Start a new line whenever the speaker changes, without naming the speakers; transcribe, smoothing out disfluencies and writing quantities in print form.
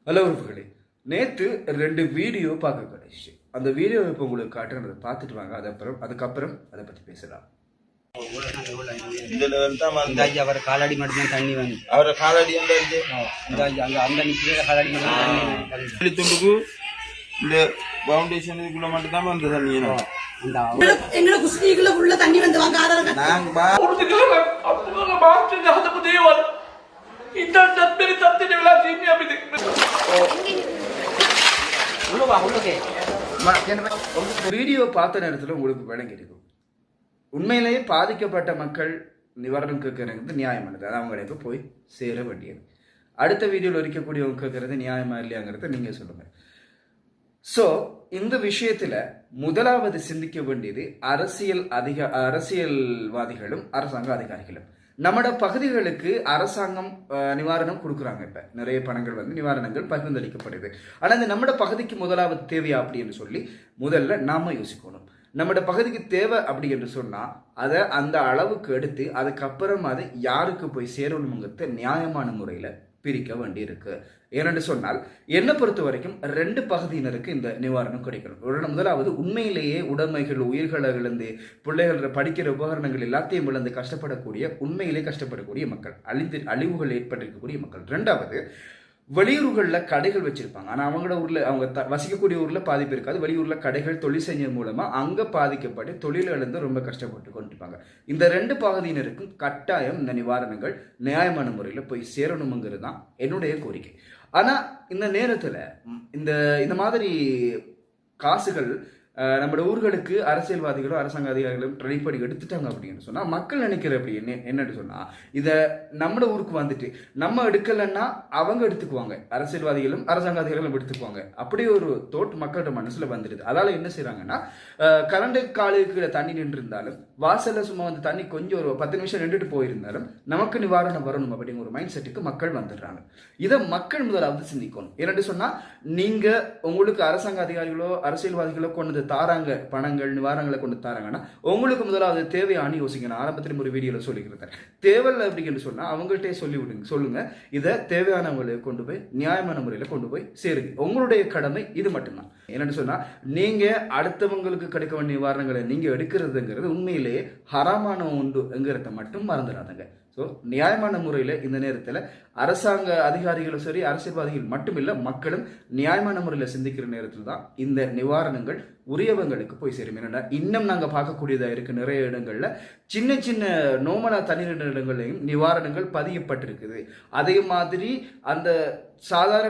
Hello உறவுகளே, நேற்று 2 video பார்க்க கிடைச்சு. அந்த வீடியோ இப்போ உங்களுக்கு காட்டுறேன், அதை பார்த்துட்டு வாங்க. அதுக்கப்புறம் அதை பற்றி பேசலாம்.
இதுல வந்து
அவர் காலடி மட்டும் தண்ணி வந்து
அவரை காலடி அந்த
அந்த நிக்கிற காலடி மட்டும்
துண்டுக்கு இந்த பவுண்டேஷன் இதுக்குள்ள மட்டும் தான் வந்து தண்ணி
எங்களை குஸ்திக்குள்ள உள்ள தண்ணி வந்து வாங்க ஆதாரம்
நாங்க
வீடியோ பார்த்த நேரத்தில் உங்களுக்கு விளங்கி இருக்கும். உண்மையிலேயே பாதிக்கப்பட்ட மக்கள் நிவாரணம் கேட்கறது நியாயமானது, அது அவங்களுக்கு போய் சேர வேண்டியது. அடுத்த வீடியோவில் இருக்கக்கூடியவங்க கேட்கறது நியாயமா இல்லையாங்கிறத நீங்க சொல்லுங்க. ஸோ இந்த விஷயத்துல முதலாவது சிந்திக்க வேண்டியது அரசியல்வாதிகளும் அரசாங்க அதிகாரிகளும். நம்மட பகுதிகளுக்கு அரசாங்கம் நிவாரணம் கொடுக்குறாங்க. இப்ப நிறைய பணங்கள் வந்து நிவாரணங்கள் பகிர்ந்தளிக்கப்படுது. ஆனா இந்த நம்மட பகுதிக்கு முதலாவது தேவையா அப்படின்னு சொல்லி முதல்ல நாம யோசிக்கணும். நம்மட பகுதிக்கு தேவை அப்படி என்று சொன்னா அதை அந்த அளவுக்கு எடுத்து அதுக்கப்புறம் அது யாருக்கு போய் சேரணுங்கிறத நியாயமான முறையில பிரிக்க வேண்டி இருக்கு. ஏனென்று சொன்னால் என்னை பொறுத்த வரைக்கும் 2 பகுதியினருக்கு இந்த நிவாரணம் கிடைக்கணும். முதலாவது உண்மையிலேயே உடைமைகள் உயிர்களை இழந்து பிள்ளைகள் படிக்கிற உபகரணங்கள் எல்லாத்தையும் இழந்து கஷ்டப்படக்கூடிய உண்மையிலே கஷ்டப்படக்கூடிய மக்கள், அழிவுகள் ஏற்பட்டிருக்கக்கூடிய மக்கள். 2வது வெளியூர்களில் கடைகள் வச்சிருப்பாங்க. ஆனால் அவங்களோட ஊர்ல அவங்க வசிக்கக்கூடிய ஊர்ல பாதிப்பு இருக்காது. வெளியூர்ல கடைகள் தொழில் செஞ்சது மூலமா அங்க பாதிக்கப்பட்டு தொழில் இழந்து ரொம்ப கஷ்டப்பட்டு கொண்டிருப்பாங்க. இந்த 2 பகுதியினருக்கும் கட்டாயம் இந்த நிவாரணங்கள் நியாயமான முறையில் போய் சேரணுங்கிறது தான் என்னுடைய கோரிக்கை. ஆனா இந்த நேரத்துல இந்த மாதிரி காசுகள் நம்ம ஊர்களுக்கு அரசியல்வாதிகளும் அரசாங்க அதிகாரிகளும் ட்ரைப்படி எடுத்துட்டாங்க அப்படின்னு சொன்னா மக்கள் நினைக்கிற அப்படி என்னன்னு சொன்னா இதை நம்ம ஊருக்கு வந்துட்டு நம்ம எடுக்கலன்னா அவங்க எடுத்துக்குவாங்க, அரசியல்வாதிகளும் அரசாங்க அதிகாரிகளும் எடுத்துக்குவாங்க. அப்படி ஒரு தோட் மக்களோட மனசுல வந்துடுது. அதால என்ன செய்யறாங்கன்னா கரண்ட் காலுக்கு தண்ணி நின்று இருந்தாலும் வாசல்ல சும்மா வந்து தண்ணி கொஞ்சம் ஒரு 10 நிமிஷம் நின்றுட்டு போயிருந்தாலும் நமக்கு நிவாரணம் வரணும் அப்படிங்கிற ஒரு மைண்ட் செட்டுக்கு மக்கள் வந்துடுறாங்க. இதை மக்கள் முதலாவது சிந்திக்கணும். என்னன்னு சொன்னா நீங்க உங்களுக்கு அரசாங்க அதிகாரிகளோ அரசியல்வாதிகளோ கொண்டு தாராங்க பணங்கள் நிவாரணங்களை கொண்டு தாராங்கன்னா உங்களுக்கு முதலாவது தேவையான யோசிங்க. நான் ஆரம்பத்தில் ஒரு வீடியோல சொல்லிக்கிறேன், தேவையில்லை அப்படின்னு சொன்னா அவங்கள்ட்டே சொல்லி விடுங்க, சொல்லுங்க இதை தேவையானவங்களுக்கு கொண்டு போய் நியாயமான முறையில கொண்டு போய் சேருங்க. உங்களுடைய கடமை இது மட்டும்தான். என்னன்னு சொன்னா நீங்க அடுத்தவங்களுக்கு கிடைக்க வேண்டிய நிவாரணங்களை நீங்க எடுக்கிறதுங்கிறது உண்மையிலேயே ஹராமான ஒன்றுங்கிறத மட்டும் மறந்துடாதுங்க. ஸோ நியாயமான முறையில் இந்த நேரத்தில் அரசாங்க அதிகாரிகளும் சரி அரசியல்வாதிகள் மட்டுமில்லை மக்களும் நியாயமான முறையில் சிந்திக்கிற நேரத்தில் தான் இந்த நிவாரணங்கள் உரியவங்களுக்கு போய் சேரும். என்னென்னா இன்னும் நாங்கள் பார்க்கக்கூடியதாக இருக்கு, நிறைய இடங்கள்ல சின்ன சின்ன நோமலா தண்ணீர் இடங்களையும் நிவாரணங்கள் பதியப்பட்டிருக்குது. அதே மாதிரி அந்த சாதாரண